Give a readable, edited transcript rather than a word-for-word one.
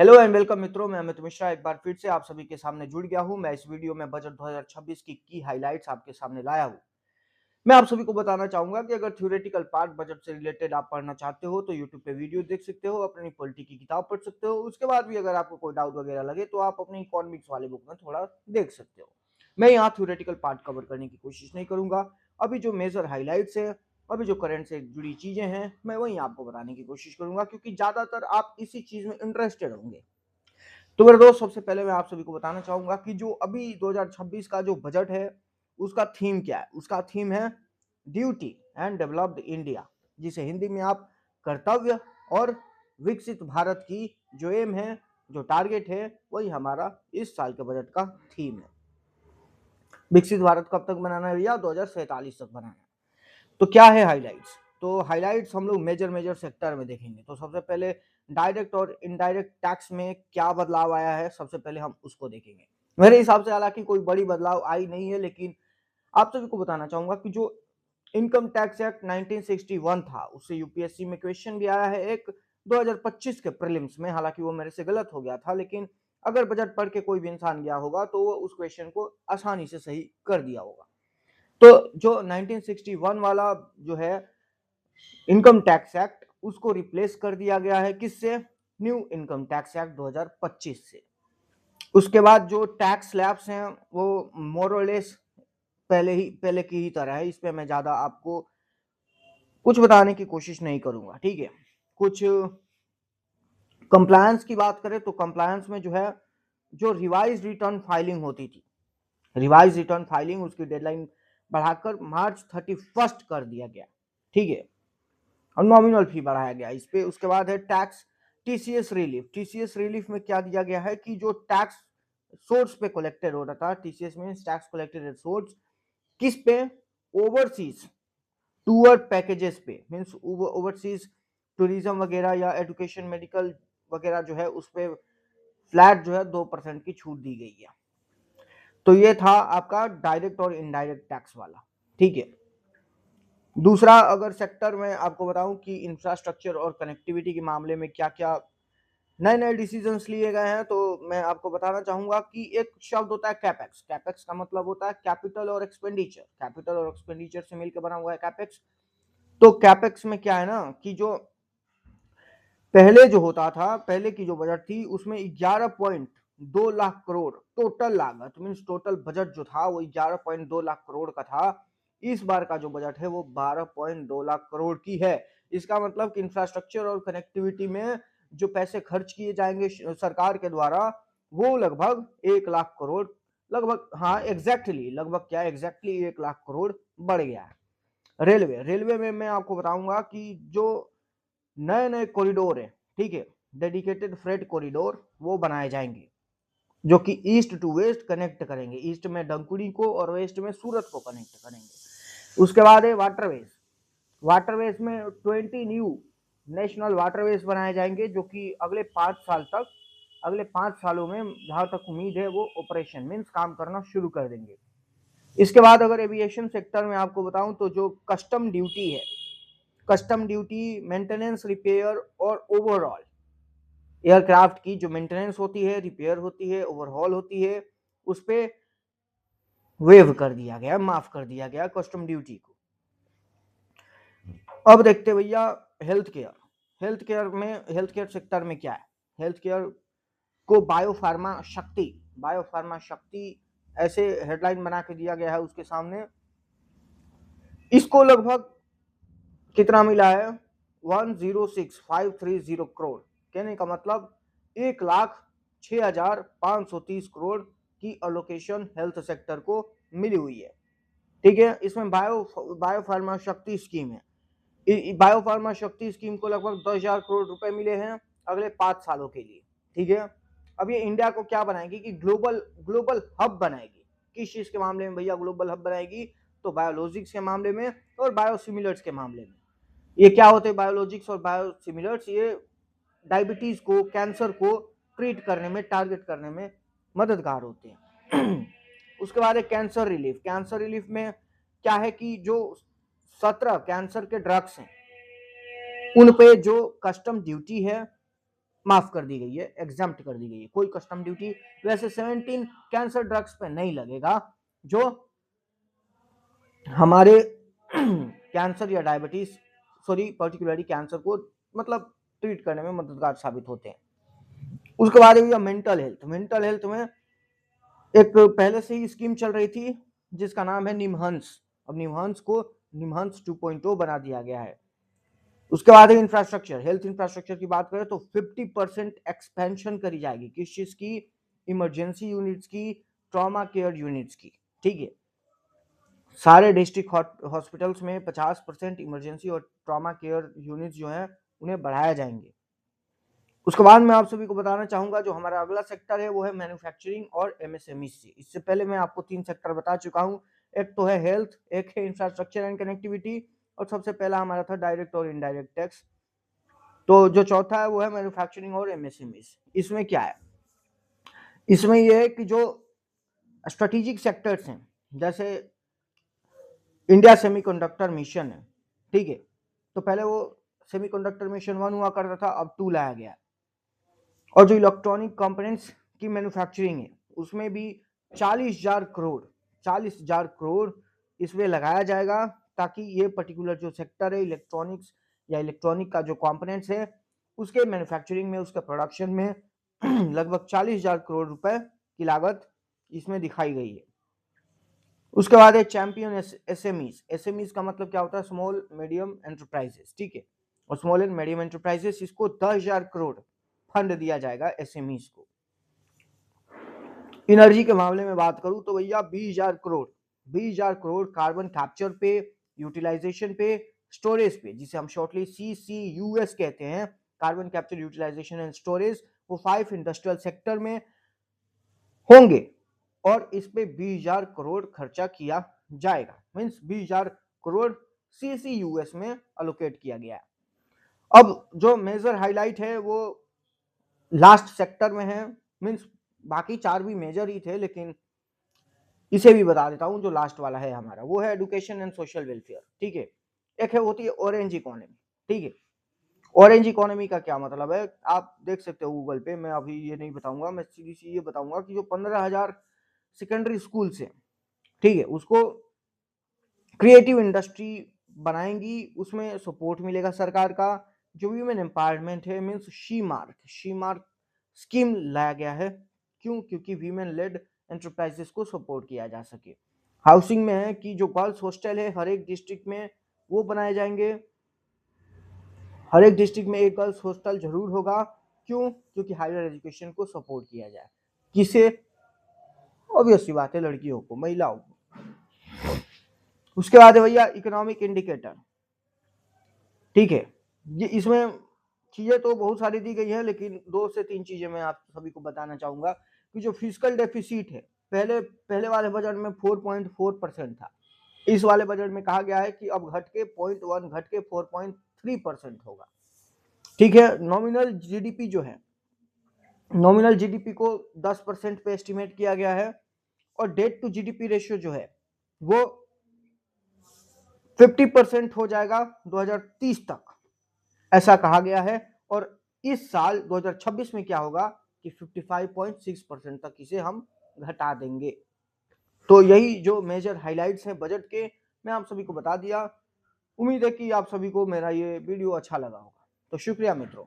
Hello and welcome मित्रों, मैं अमित मिश्रा एक बार फिर से आप सभी के सामने जुड़ गया हूं। मैं इस वीडियो में बजट 2026 की हाइलाइट्स आपके सामने लाया हूं। मैं आप सभी को बताना चाहूंगा कि अगर थ्योरेटिकल पार्ट बजट से रिलेटेड आप पढ़ना चाहते हो तो यूट्यूब पे वीडियो देख सकते हो, अपनी पॉलिटी की किताब पढ़ सकते हो। उसके बाद भी अगर आपको कोई डाउट वगैरह लगे तो आप अपनी इकोनॉमिक्स वाले बुक में थोड़ा देख सकते हो। मैं यहाँ थ्योरेटिकल पार्ट कवर करने की कोशिश नहीं करूंगा। अभी जो मेजर हाईलाइट्स है, अभी जो करंट से जुड़ी चीजें हैं, मैं वही आपको बताने की कोशिश करूंगा, क्योंकि ज्यादातर आप इसी चीज में इंटरेस्टेड होंगे। तो मेरे दोस्त, सबसे पहले मैं आप सभी को बताना चाहूंगा कि जो अभी 2026 का जो बजट है उसका थीम क्या है। उसका थीम है ड्यूटी एंड डेवलप्ड इंडिया, जिसे हिंदी में आप कर्तव्य और विकसित भारत की जो एम है, जो टारगेट है, वही हमारा इस साल के बजट का थीम है। विकसित भारत कब तक बनाना है भैया? 2047 तक बनाना है। तो क्या है हाइलाइट्स? तो हाइलाइट्स हम लोग मेजर मेजर सेक्टर में देखेंगे। तो सबसे पहले डायरेक्ट और इनडायरेक्ट टैक्स में क्या बदलाव आया है, सबसे पहले हम उसको देखेंगे। मेरे हिसाब से हालांकि कोई बड़ी बदलाव आई नहीं है, लेकिन आप सभी को बताना चाहूंगा कि जो इनकम टैक्स एक्ट 1961 था, उससे यूपीएससी में क्वेश्चन भी आया है एक 2025 के प्रीलिम्स में। हालांकि वो मेरे से गलत हो गया था, लेकिन अगर बजट पढ़ के कोई भी इंसान गया होगा तो वो उस क्वेश्चन को आसानी से सही कर दिया होगा। तो जो 1961 वाला जो है इनकम टैक्स एक्ट, उसको रिप्लेस कर दिया गया है किससे? न्यू इनकम टैक्स एक्ट 2025 से। उसके बाद जो टैक्स स्लैब्स हैं वो मोरलेस पहले की ही तरह है। इस पे मैं ज्यादा आपको कुछ बताने की कोशिश नहीं करूंगा, ठीक है। कुछ कंप्लायंस की बात करें तो कंप्लायंस में जो है, जो रिवाइज रिटर्न फाइलिंग होती थी, रिवाइज रिटर्न फाइलिंग, उसकी डेडलाइन बढ़ाकर मार्च 31 कर दिया गया, ठीक है। और नॉमिनल फी बढ़ाया गया इस पे। उसके बाद है tax TCS relief. TCS relief में क्या दिया गया है कि जो टैक्स सोर्स पे कलेक्टेड हो रहा था, टीसीएस में टैक्स कलेक्टेड एट सोर्स, किस पे? ओवरसीज टूर पैकेजेस पे, मींस ओवरसीज टूरिज्म वगैरह या एजुकेशन मेडिकल वगैरह जो है, उस पे फ्लैट जो है 2% की छूट दी गई है। तो ये था आपका डायरेक्ट और इनडायरेक्ट टैक्स वाला, ठीक है। दूसरा अगर सेक्टर में आपको बताऊं कि इंफ्रास्ट्रक्चर और कनेक्टिविटी के मामले में क्या क्या नए नए डिसीजंस लिए गए हैं, तो मैं आपको बताना चाहूंगा कि एक शब्द होता है कैपेक्स। कैपेक्स का मतलब होता है कैपिटल और एक्सपेंडिचर। कैपिटल और एक्सपेंडिचर से मिलकर बना हुआ है कैपेक्स। तो कैपेक्स में क्या है ना कि जो पहले जो होता था, पहले की जो बजट थी, उसमें 11.2 लाख करोड़ टोटल लागत, मीन्स टोटल बजट जो था वो 11.2 लाख करोड़ का था। इस बार का जो बजट है वो 12.2 लाख करोड़ की है। इसका मतलब कि इंफ्रास्ट्रक्चर और कनेक्टिविटी में जो पैसे खर्च किए जाएंगे सरकार के द्वारा, वो लगभग 1 लाख करोड़, लगभग, हाँ एग्जैक्टली, लगभग क्या एग्जैक्टली 1 लाख करोड़ बढ़ गया है। रेलवे, रेलवे में मैं आपको बताऊंगा कि जो नए नए कॉरिडोर है, ठीक है, डेडिकेटेड फ्रेट कॉरिडोर वो बनाए जाएंगे, जो कि ईस्ट टू वेस्ट कनेक्ट करेंगे। ईस्ट में डंकुरी को और वेस्ट में सूरत को कनेक्ट करेंगे। उसके बाद है वाटरवेज। वाटरवेज में 20 न्यू नेशनल वाटरवेज बनाए जाएंगे, जो कि अगले 5 साल तक, अगले 5 सालों में जहां तक उम्मीद है वो ऑपरेशन मीन्स काम करना शुरू कर देंगे। इसके बाद अगर एविएशन सेक्टर में आपको बताऊं तो जो कस्टम ड्यूटी है, कस्टम ड्यूटी मेंटेनेंस, रिपेयर और ओवरऑल एयरक्राफ्ट की जो मेंटेनेंस होती है, रिपेयर होती है, ओवरहॉल होती है, उस पे वेव कर दिया गया, माफ कर दिया गया कस्टम ड्यूटी को। अब देखते भैया हेल्थ केयर। हेल्थ केयर में, हेल्थ केयर सेक्टर में क्या है? हेल्थ केयर को बायोफार्मा शक्ति, बायोफार्मा शक्ति ऐसे हेडलाइन बना के दिया गया है उसके सामने। इसको लगभग कितना मिला है? 106,530 करोड़। कहने का मतलब 1,06,530 करोड़ की अलोकेशन हेल्थ सेक्टर को मिली हुई है, ठीक है। इसमें बायोफार्मा शक्ति स्कीम है। बायोफार्मा शक्ति स्कीम को लगभग 10,000 करोड़ रुपए मिले हैं अगले 5 सालों के लिए, ठीक है। अब ये इंडिया को क्या बनाएगी कि ग्लोबल ग्लोबल हब बनाएगी। किस चीज के मामले में भैया ग्लोबल हब बनाएगी? तो बायोलॉजिक्स के मामले में और बायोसिमिलर्स के मामले में। ये क्या होते हैं बायोलॉजिक्स और बायोसिमिलर्स? ये डायबिटीज को, कैंसर को ट्रीट करने में, टारगेट करने में मददगार होते हैं। उसके बाद है कैंसर रिलीफ। कैंसर रिलीफ में क्या है कि जो 17 कैंसर के ड्रग्स हैं, उन पे जो कस्टम ड्यूटी है माफ कर दी गई है, एग्जाम्प्ट कर दी गई है, कोई कस्टम ड्यूटी वैसे 17 कैंसर ड्रग्स पे नहीं लगेगा जो हमारे कैंसर या डायबिटीज, सॉरी पर्टिकुलरली कैंसर को मतलब ट्रीट करने में मददगार साबित होते हैं। उसके बाद भैया मेंटल हेल्थ। मेंटल हेल्थ में एक पहले से ही स्कीम चल रही थी जिसका नाम है निमहंस। अब निमहंस को निमहंस 2.0 बना दिया गया है। उसके बाद इंफ्रास्ट्रक्चर, हेल्थ इंफ्रास्ट्रक्चर की बात करें तो 50% एक्सपेंशन करी जाएगी। किस चीज की? इमरजेंसी यूनिट्स की, ट्रॉमा केयर यूनिट्स की। ठीक है, सारे डिस्ट्रिक्ट हॉस्पिटल्स में 50% इमरजेंसी और ट्रॉमा केयर यूनिट्स जो है उन्हें बढ़ाया जाएंगे। उसके बाद मैं आप सभी को बताना चाहूंगा जो हमारा अगला सेक्टर है वो है मैन्युफैक्चरिंग और एमएसएमई से। इससे पहले मैं आपको 3 सेक्टर बता चुका हूं, एक तो है हेल्थ, एक है इंफ्रास्ट्रक्चर एंड कनेक्टिविटी, और सबसे पहला हमारा था डायरेक्ट और इनडायरेक्ट टैक्स। तो जो चौथा है वो है मैन्युफैक्चरिंग और एमएसएमई। इसमें क्या है? इसमें यह है कि जो स्ट्रेटेजिक सेक्टर्स हैं जैसे इंडिया सेमीकंडक्टर मिशन है, ठीक है, तो पहले वो सेमीकंडक्टर मिशन 1 हुआ करता था, अब 2 लाया गया। और जो इलेक्ट्रॉनिक कंपोनेंट्स की मैन्युफैक्चरिंग है उसमें भी 40,000 करोड़ इसमें लगाया जाएगा, ताकि ये पर्टिकुलर जो सेक्टर है इलेक्ट्रॉनिक्स या इलेक्ट्रॉनिक का जो कंपोनेंट्स है उसके मैन्युफैक्चरिंग में, उसके प्रोडक्शन में लगभग 40,000 करोड़ रुपए की लागत इसमें दिखाई गई है। उसके बाद है चैंपियन एसएमईज। एसएमईज का मतलब क्या होता है? स्मॉल मीडियम एंटरप्राइजेस, ठीक है, और स्मॉल एंड मीडियम एंटरप्राइजेस, इसको 10,000 करोड़ फंड दिया जाएगा एसएमईज को। एनर्जी के मामले में बात करूं तो भैया 20,000 करोड़ कार्बन कैप्चर पे, यूटिलाइजेशन पे, स्टोरेज पे, जिसे हम शॉर्टली CCUS कहते हैं, carbon capture utilization and storage, वो 5 इंडस्ट्रियल सेक्टर में होंगे और इस पे 20,000 करोड़ खर्चा किया जाएगा। मींस 20,000 करोड़ CCUS में अलोकेट किया गया है। अब जो मेजर हाईलाइट है वो लास्ट सेक्टर में है, मींस बाकी 4 भी मेजर ही थे लेकिन इसे भी बता देता हूं, जो लास्ट वाला है हमारा वो है एजुकेशन एंड सोशल वेलफेयर, ठीक है। एक है होती है ऑरेंज इकोनॉमी, ठीक है। ऑरेंज इकोनॉमी का क्या मतलब है? आप देख सकते हो गूगल पे, मैं अभी ये नहीं बताऊंगा, मैं सीधी सी ये बताऊंगा कि जो 15,000 सेकेंडरी स्कूल से, ठीक है, उसको क्रिएटिव इंडस्ट्री बनाएंगी, उसमें सपोर्ट मिलेगा सरकार का। जो वीमेन एम्पावरमेंट है, मीन्स शी मार्क स्कीम लाया गया है। क्यों? क्योंकि वीमेन लेड एंटरप्राइजेस को सपोर्ट किया जा सके। हाउसिंग में है कि जो गर्ल्स हॉस्टल है हर एक डिस्ट्रिक्ट में वो बनाए जाएंगे, हर एक डिस्ट्रिक्ट में एक गर्ल्स हॉस्टल जरूर होगा। क्यों? क्योंकि हायर एजुकेशन को सपोर्ट किया जाए। किसे? ऑब्वियस सी बात है, लड़कियों को, महिलाओं को। उसके बाद है भैया इकोनॉमिक इंडिकेटर, ठीक है। ये इसमें चीजें तो बहुत सारी दी गई है लेकिन 2 से 3 चीजें मैं आप सभी को बताना चाहूंगा कि जो फिजिकल डेफिसिट है पहले पहले वाले बजट में 4.4% था, इस वाले बजट में कहा गया है कि अब घट के 0.1 घट के 4.3% होगा, ठीक है। नॉमिनल जीडीपी जो है, नॉमिनल जीडीपी को 10% पे एस्टिमेट किया गया है, और डेट टू जीडीपी रेशियो जो है वो 50% हो जाएगा 2030 तक, ऐसा कहा गया है। और इस साल 2026 में क्या होगा कि 55.6% तक इसे हम घटा देंगे। तो यही जो मेजर हाइलाइट्स हैं बजट के, मैं आप सभी को बता दिया। उम्मीद है कि आप सभी को मेरा ये वीडियो अच्छा लगा होगा। तो शुक्रिया मित्रों।